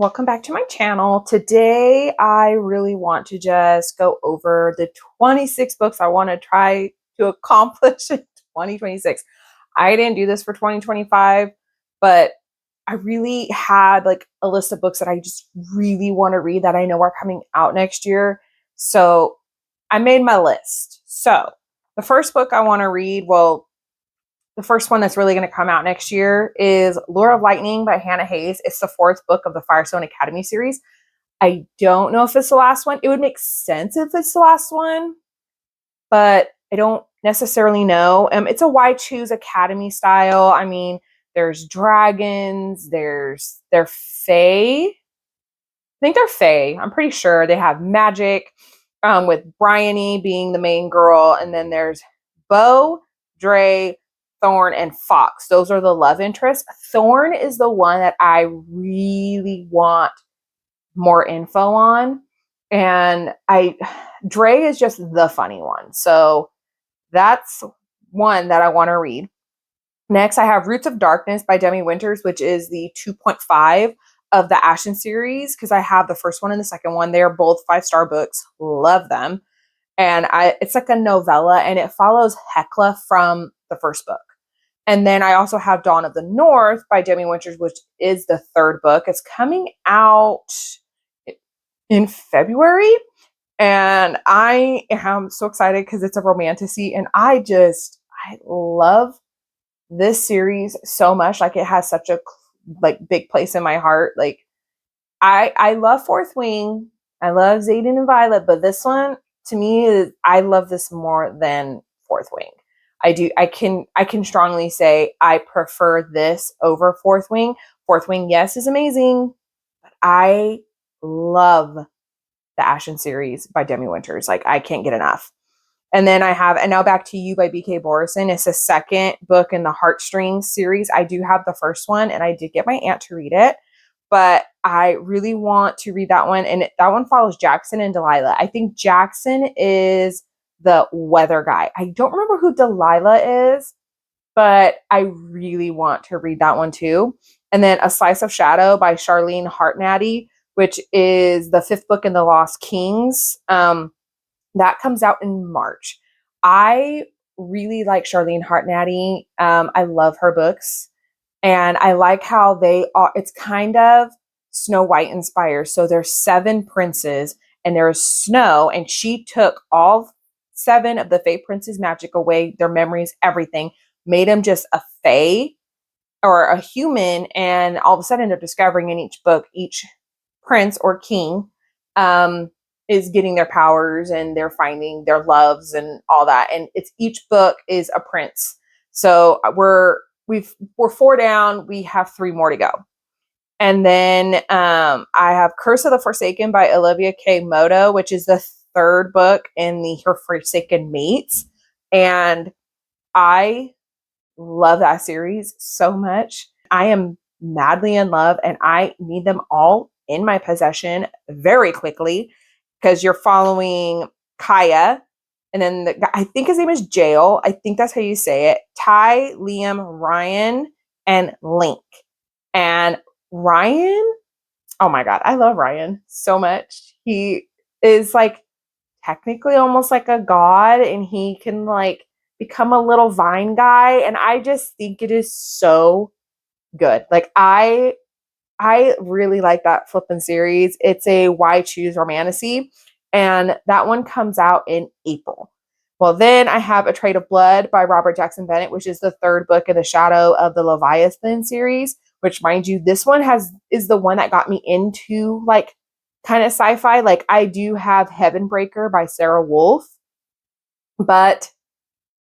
Welcome back to my channel. Today, I really want to just go over the 26 books I want to try to accomplish in 2026. I didn't do this for 2025, but I really had like a list of books that I just really want to read that I know are coming out next year. So I made my list. So the first book I want to read, the first one that's really going to come out next year is Lure of Lightning by Hannah Hayes. It's the fourth book of the Firestone Academy series. I don't know if it's the last one. It would make sense if it's the last one, but I don't necessarily know. It's a Why Choose Academy style. I mean, there's dragons, they're fae. I think they're fae. I'm pretty sure they have magic, with Bryony being the main girl. And then there's Bo, Dre, Thorn, and Fox. Those are the love interests. Thorn is the one that I really want more info on. And Dre is just the funny one. So that's one that I want to read. Next, I have Roots of Darkness by Demi Winters, which is the 2.5 of the Ashen series, because I have the first one and the second one. They are both 5-star books. Love them. And it's like a novella, and it follows Hecla from the first book. And then I also have Dawn of the North by Demi Winters, which is the third book. It's coming out in February. And I am so excited because it's a romantasy. And I love this series so much. Like, it has such a big place in my heart. Like, I love Fourth Wing. I love Xaden and Violet, but this one to me I love this more than Fourth Wing. I can strongly say I prefer this over Fourth Wing. Fourth Wing, yes, is amazing, but I love the Ashen series by Demi Winters. Like, I can't get enough. And then I have And Now Back to You by B.K. Borison. It's the second book in the Heartstrings series. I do have the first one, and I did get my aunt to read it, but I really want to read that one. And that one follows Jackson and Delilah. I think Jackson is the weather guy. I don't remember who Delilah is, but I really want to read that one too. And then A Slice of Shadow by Charlene Hartnady, which is the fifth book in the Lost Kings. That comes out in March. I really like Charlene Hartnady. I love her books. And I like how it's kind of Snow White inspired. So there's 7 princes and there's Snow, and she took all 7 of the Fae Princes' magic away, their memories, everything, made them just a Fae or a human. And all of a sudden they're discovering in each book, each prince or king, is getting their powers, and they're finding their loves and all that. And each book is a prince. So we're 4 down. We have 3 more to go. And then I have Curse of the Forsaken by Olivia K. Moto, which is the third book in Her Forsaken Mates. And I love that series so much. I am madly in love, and I need them all in my possession very quickly, because you're following Kaya, and then I think his name is Jael. I think that's how you say it. Ty, Liam, Ryan, and Link. And Ryan, oh my God, I love Ryan so much. He is like technically almost like a god, and he can like become a little vine guy. And I just think it is so good. Like, I really like that flippin' series. It's a Why Choose romantasy, and that one comes out in April. Well, then I have A Trade of Blood by Robert Jackson Bennett, which is the third book in the Shadow of the Leviathan series, which, mind you, this one is the one that got me into like kind of sci-fi. Like, I do have Heavenbreaker by Sarah Wolf, but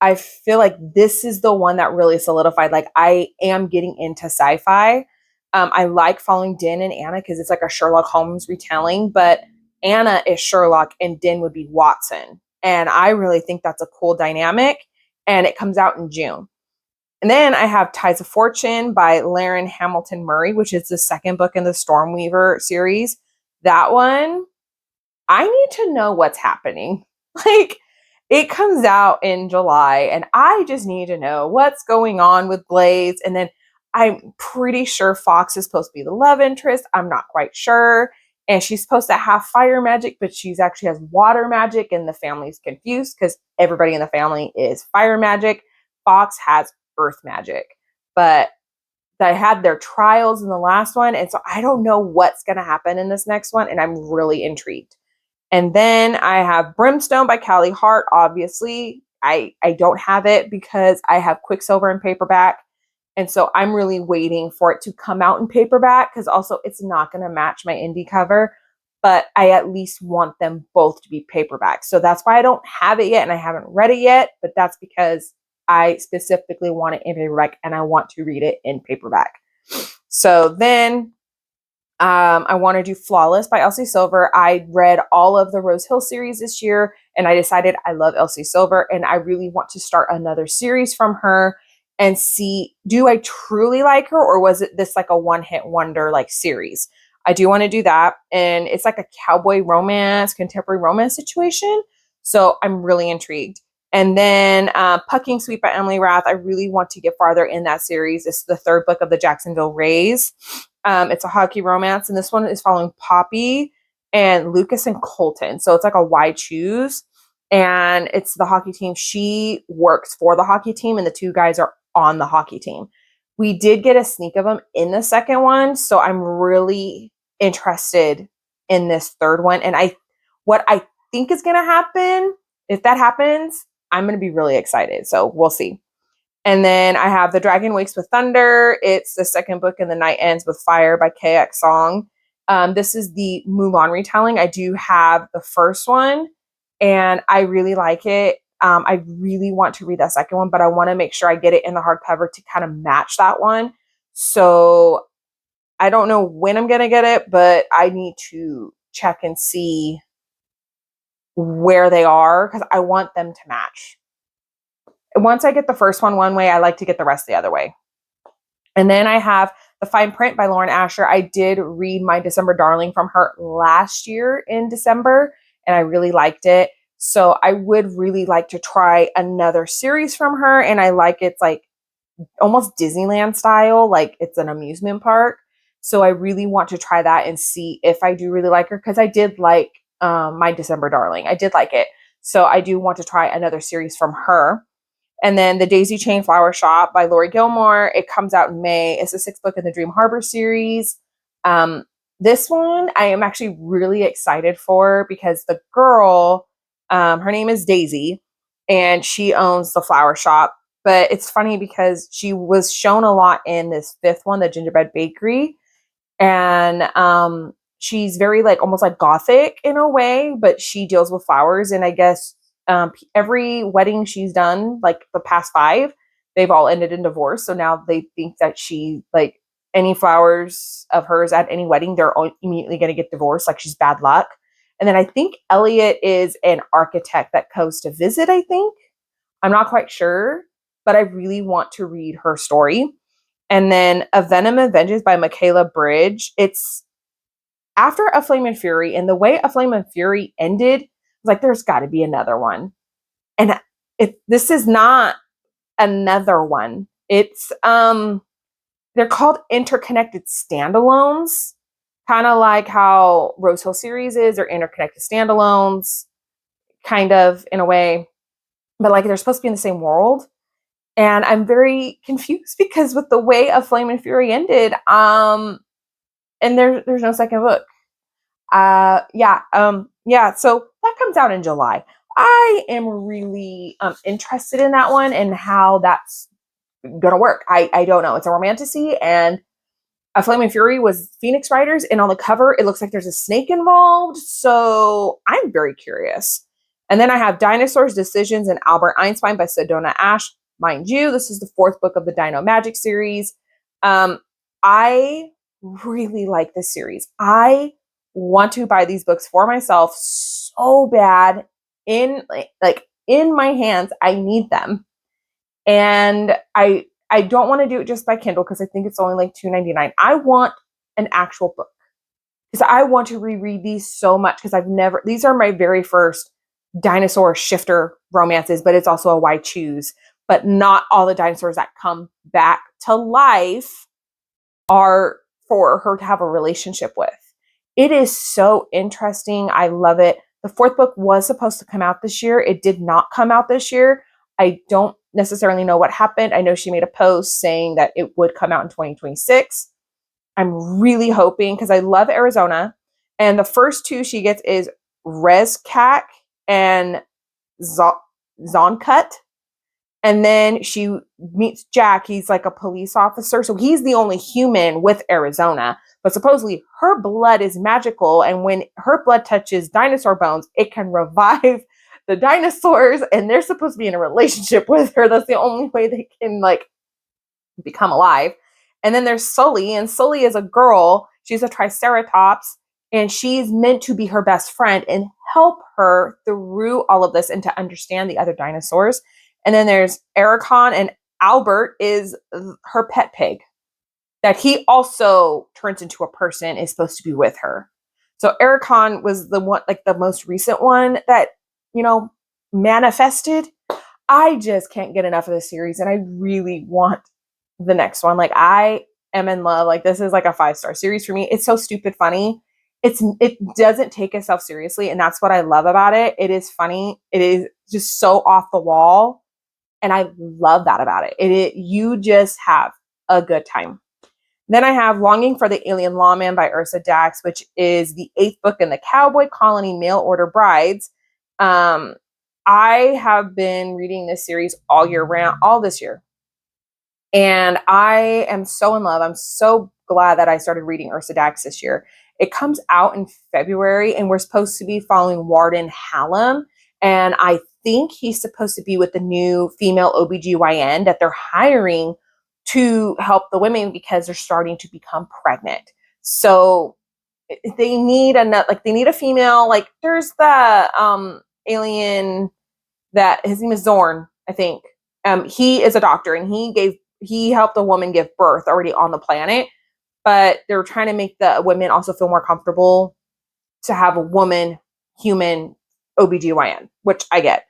I feel like this is the one that really solidified. Like, I am getting into sci-fi. I like following Din and Anna because it's like a Sherlock Holmes retelling, but Anna is Sherlock and Din would be Watson. And I really think that's a cool dynamic. And it comes out in June. And then I have Ties of Fortune by Lauren Hamilton Murray, which is the second book in the Stormweaver series. That one, I need to know what's happening. Like, it comes out in July, and I just need to know what's going on with Blaze. And then I'm pretty sure Fox is supposed to be the love interest. I'm not quite sure. And she's supposed to have fire magic, but she's actually has water magic, and the family's confused because everybody in the family is fire magic. Fox has earth magic. But they had their trials in the last one, and so I don't know what's going to happen in this next one, and I'm really intrigued. And then I have Brimstone by Callie Hart. Obviously, I don't have it because I have Quicksilver in paperback. And so I'm really waiting for it to come out in paperback because also it's not going to match my indie cover, but I at least want them both to be paperback. So that's why I don't have it yet and I haven't read it yet, but that's because I specifically want it in paperback and I want to read it in paperback. So then I want to do Flawless by Elsie Silver. I read all of the Rose Hill series this year and I decided I love Elsie Silver and I really want to start another series from her and see, do I truly like her or was it this like a one-hit wonder like series? I do want to do that. And it's like a cowboy romance, contemporary romance situation. So I'm really intrigued. And then Pucking Sweet by Emily Rath. I really want to get farther in that series. It's the third book of the Jacksonville Rays. It's a hockey romance. And this one is following Poppy and Lucas and Colton. So it's like a why choose. And it's the hockey team. She works for the hockey team and the two guys are on the hockey team. We did get a sneak of them in the second one. So I'm really interested in this third one. And what I think is going to happen, if that happens, I'm going to be really excited. So we'll see. And then I have The Dragon Wakes with Thunder. It's the second book in The Night Ends with Fire by KX Song. This is the Mulan retelling. I do have the first one and I really like it. I really want to read that second one, but I want to make sure I get it in the hardcover to kind of match that one. So I don't know when I'm going to get it, but I need to check and see where they are because I want them to match. Once I get the first one way, I like to get the rest the other way. And then I have The Fine Print by Lauren Asher. I did read My December Darling from her last year in December, and I really liked it. So I would really like to try another series from her. And I like it's like almost Disneyland style, like it's an amusement park. So I really want to try that and see if I do really like her because I did like My December Darling. I did like it. So I do want to try another series from her. And then The Daisy Chain Flower Shop by Lori Gilmore. It comes out in May. It's the sixth book in the Dream Harbor series. This one I am actually really excited for because the girl, her name is Daisy, and she owns the flower shop. But it's funny because she was shown a lot in this fifth one, the Gingerbread Bakery. And she's very like almost like gothic in a way, but she deals with flowers. And I guess every wedding she's done, like the past 5, they've all ended in divorce. So now they think that she like any flowers of hers at any wedding, they're immediately going to get divorced. Like she's bad luck. And then I think Elliot is an architect that goes to visit, I think. I'm not quite sure, but I really want to read her story. And then A Venom and Vengeance by Michaela Bridge. It's after A Flame and Fury, and the way A Flame and Fury ended, I was like, there's got to be another one. And this is not another one. It's they're called interconnected standalones, kind of like how Rose Hill series is, or interconnected standalones, kind of in a way, but like they're supposed to be in the same world. And I'm very confused because with the way A Flame and Fury ended, and there's no second book. So that comes out in July. I am really interested in that one and how that's gonna work. I don't know. It's a romantasy, and A Flame and Fury was Phoenix Writers, and on the cover it looks like there's a snake involved. So I'm very curious. And then I have Dinosaurs, Decisions, and Albert Einstein by Sedona Ash. Mind you, this is the 4th book of the Dino Magic series. I really like this series. I want to buy these books for myself so bad. In my hands, I need them. And I don't want to do it just by Kindle because I think it's only like $2.99. I want an actual book because I want to reread these so much because these are my very first dinosaur shifter romances, but it's also a why choose. but not all the dinosaurs that come back to life are for her to have a relationship with. It is so interesting. I love it. The fourth book was supposed to come out this year. It did not come out this year. I don't necessarily know what happened. I know she made a post saying that it would come out in 2026. I'm really hoping, because I love Arizona. And the first two she gets is Rezkak and Zonkut. And then she meets Jack. He's like a police officer. So he's the only human with Arizona. But supposedly her blood is magical. And when her blood touches dinosaur bones, it can revive the dinosaurs. And they're supposed to be in a relationship with her. That's the only way they can like become alive. And then there's Sully. And Sully is a girl. She's a triceratops. And she's meant to be her best friend and help her through all of this and to understand the other dinosaurs. And then there's Ericon, and Albert is her pet pig that he also turns into a person, is supposed to be with her. So Ericon was the one, like the most recent one that, manifested. I just can't get enough of this series, and I really want the next one. Like, I am in love. Like, this is like a 5-star series for me. It's so stupid funny. It doesn't take itself seriously, and that's what I love about it. It is funny. It is just so off the wall. And I love that about it. You just have a good time. Then I have Longing for the Alien Lawman by Ursa Dax, which is the 8th book in the Cowboy Colony Mail Order Brides. I have been reading this series all year round, all this year. And I am so in love. I'm so glad that I started reading Ursa Dax this year. It comes out in February, and we're supposed to be following Warden Hallam. And I think he's supposed to be with the new female OBGYN that they're hiring to help the women because they're starting to become pregnant. So they need a female. Like, there's the alien that his name is Zorn, I think. He is a doctor, and he helped a woman give birth already on the planet, but they're trying to make the women also feel more comfortable to have a woman human OBGYN, which I get.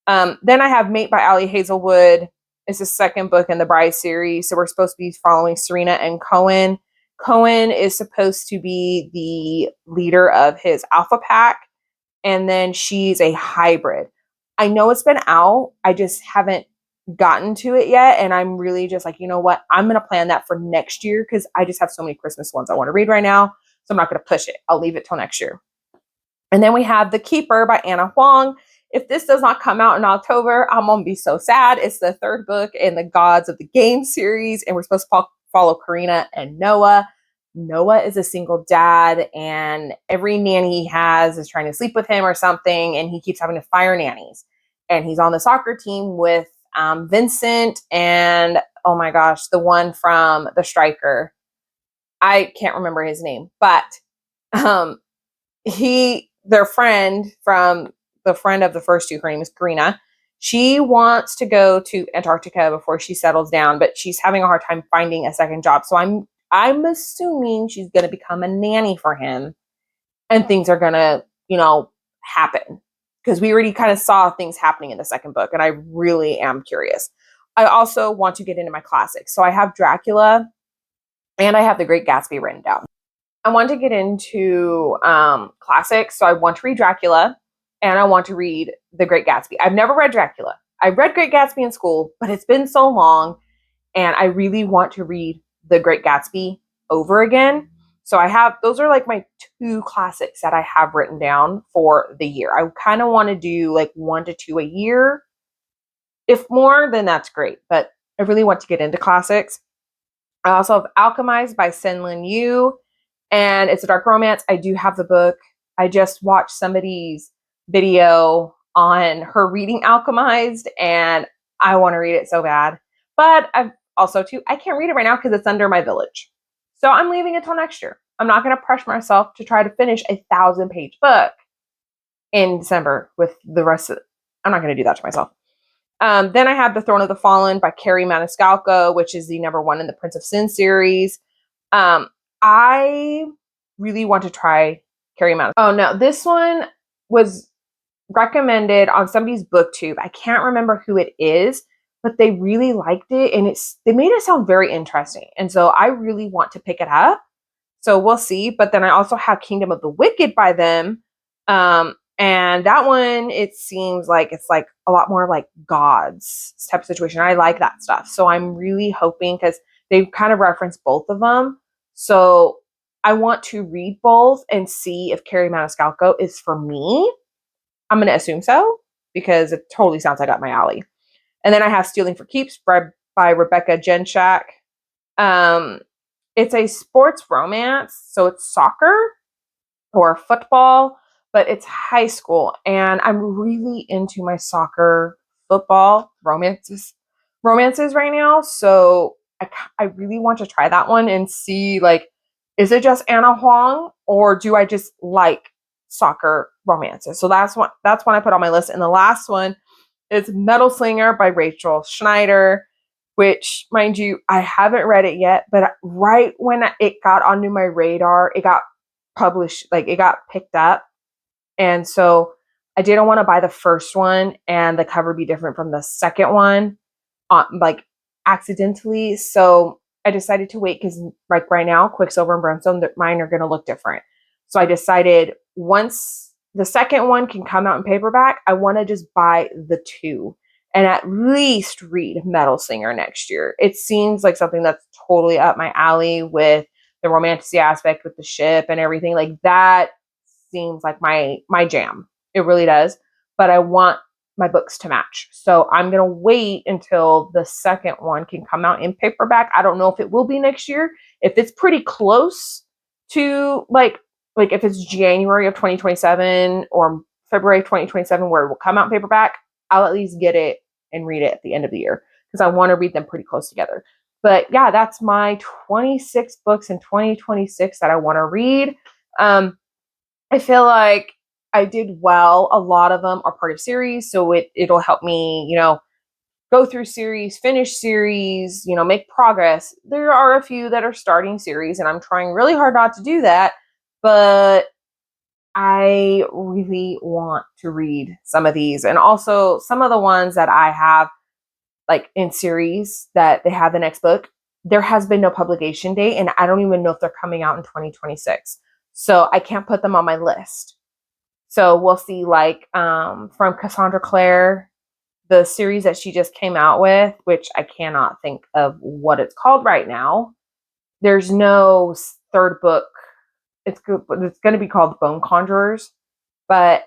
Then I have Mate by Ali Hazelwood. It's the 2nd book in the Bride series. So we're supposed to be following Serena and Cohen. Cohen is supposed to be the leader of his Alpha Pack. And then she's a hybrid. I know it's been out. I just haven't gotten to it yet. And I'm really just like, you know what? I'm going to plan that for next year because I just have so many Christmas ones I want to read right now. So I'm not going to push it. I'll leave it till next year. And then we have The Keeper by Anna Huang. If this does not come out in October, I'm going to be so sad. It's the 3rd book in the Gods of the Game series, and we're supposed to follow Karina and Noah. Noah is a single dad, and every nanny he has is trying to sleep with him or something, and he keeps having to fire nannies. And he's on the soccer team with Vincent and, oh my gosh, the one from The Striker. I can't remember his name, but their friend from the friend of the first two, her name is Karina. She wants to go to Antarctica before she settles down, but she's having a hard time finding a second job. So I'm assuming she's going to become a nanny for him, and things are going to, happen, because we already kind of saw things happening in the 2nd book, and I really am curious. I also want to get into my classics. So I have Dracula and I have The Great Gatsby written down. I want to get into classics. So I want to read Dracula, and I want to read The Great Gatsby. I've never read Dracula. I read Great Gatsby in school, but it's been so long, and I really want to read The Great Gatsby over again. So those are like my 2 classics that I have written down for the year. I kind of want to do like 1 to 2 a year. If more, then that's great, but I really want to get into classics. I also have Alchemized by Sen-Lin Yu, and it's a dark romance. I do have the book. I just watched somebody's video on her reading Alchemized, and I want to read it so bad. But I can't read it right now because it's under my village. So I'm leaving it till next year. I'm not going to pressure myself to try to finish a 1,000-page book in December with the rest of it. I'm not going to do that to myself. Then I have The Throne of the Fallen by Carrie Maniscalco, which is the number 1 in the Prince of Sin series. I really want to try Carrie Maniscalco. Oh no, this one was recommended on somebody's booktube. I can't remember who it is, but they really liked it, and they made it sound very interesting. And so I really want to pick it up. So we'll see. But then I also have Kingdom of the Wicked by them. And that one, it seems like it's like a lot more like gods type of situation. I like that stuff. So I'm really hoping, because they kind of reference both of them. So I want to read both and see if Carrie Maniscalco is for me. I'm going to assume so, because it totally sounds like up my alley. And then I have Stealing for Keeps by Rebecca Genshak. It's a sports romance, so it's soccer or football, but it's high school. And I'm really into my soccer, football romances right now. So I really want to try that one and see, like, is it just Anna Huang, or do I just like soccer romances? So that's one I put on my list. And the last one is Metal Slinger by Rachel Schneider, which, mind you, I haven't read it yet, but right when it got onto my radar, it got published, like it got picked up. And so I didn't want to buy the first one and the cover be different from the second one, like accidentally. So I decided to wait, because like right now, Quicksilver and Brimstone, mine are going to look different. So I decided once the second one can come out in paperback, I want to just buy the two and at least read Metal Singer next year. It seems like something that's totally up my alley, with the romantic aspect with the ship and everything. Like, that seems like my jam. It really does. But I want my books to match. So I'm going to wait until the second one can come out in paperback. I don't know if it will be next year. If it's pretty close to like if it's January of 2027 or February of 2027 where it will come out in paperback, I'll at least get it and read it at the end of the year, because I want to read them pretty close together. But yeah, that's my 26 books in 2026 that I want to read. I feel like I did well. A lot of them are part of series, so it'll help me, go through series, finish series, make progress. There are a few that are starting series, and I'm trying really hard not to do that, but I really want to read some of these, and also some of the ones that I have like in series that they have the next book. There has been no publication date, and I don't even know if they're coming out in 2026. So I can't put them on my list. So we'll see, like from Cassandra Clare, the series that she just came out with, which I cannot think of what it's called right now. There's no third book. It's going to be called Bone Conjurers, but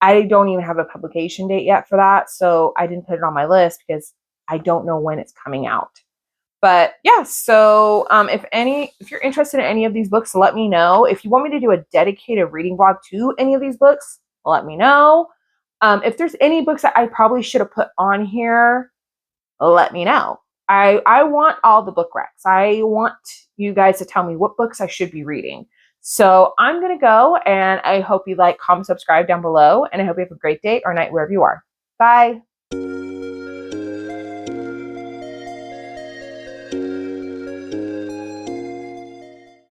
I don't even have a publication date yet for that. So I didn't put it on my list because I don't know when it's coming out. But yeah, so if you're interested in any of these books, let me know. If you want me to do a dedicated reading vlog to any of these books, let me know. If there's any books that I probably should have put on here, let me know. I want all the book recs. I want you guys to tell me what books I should be reading. So I'm going to go, and I hope you like, comment, subscribe down below, and I hope you have a great day or night wherever you are. Bye.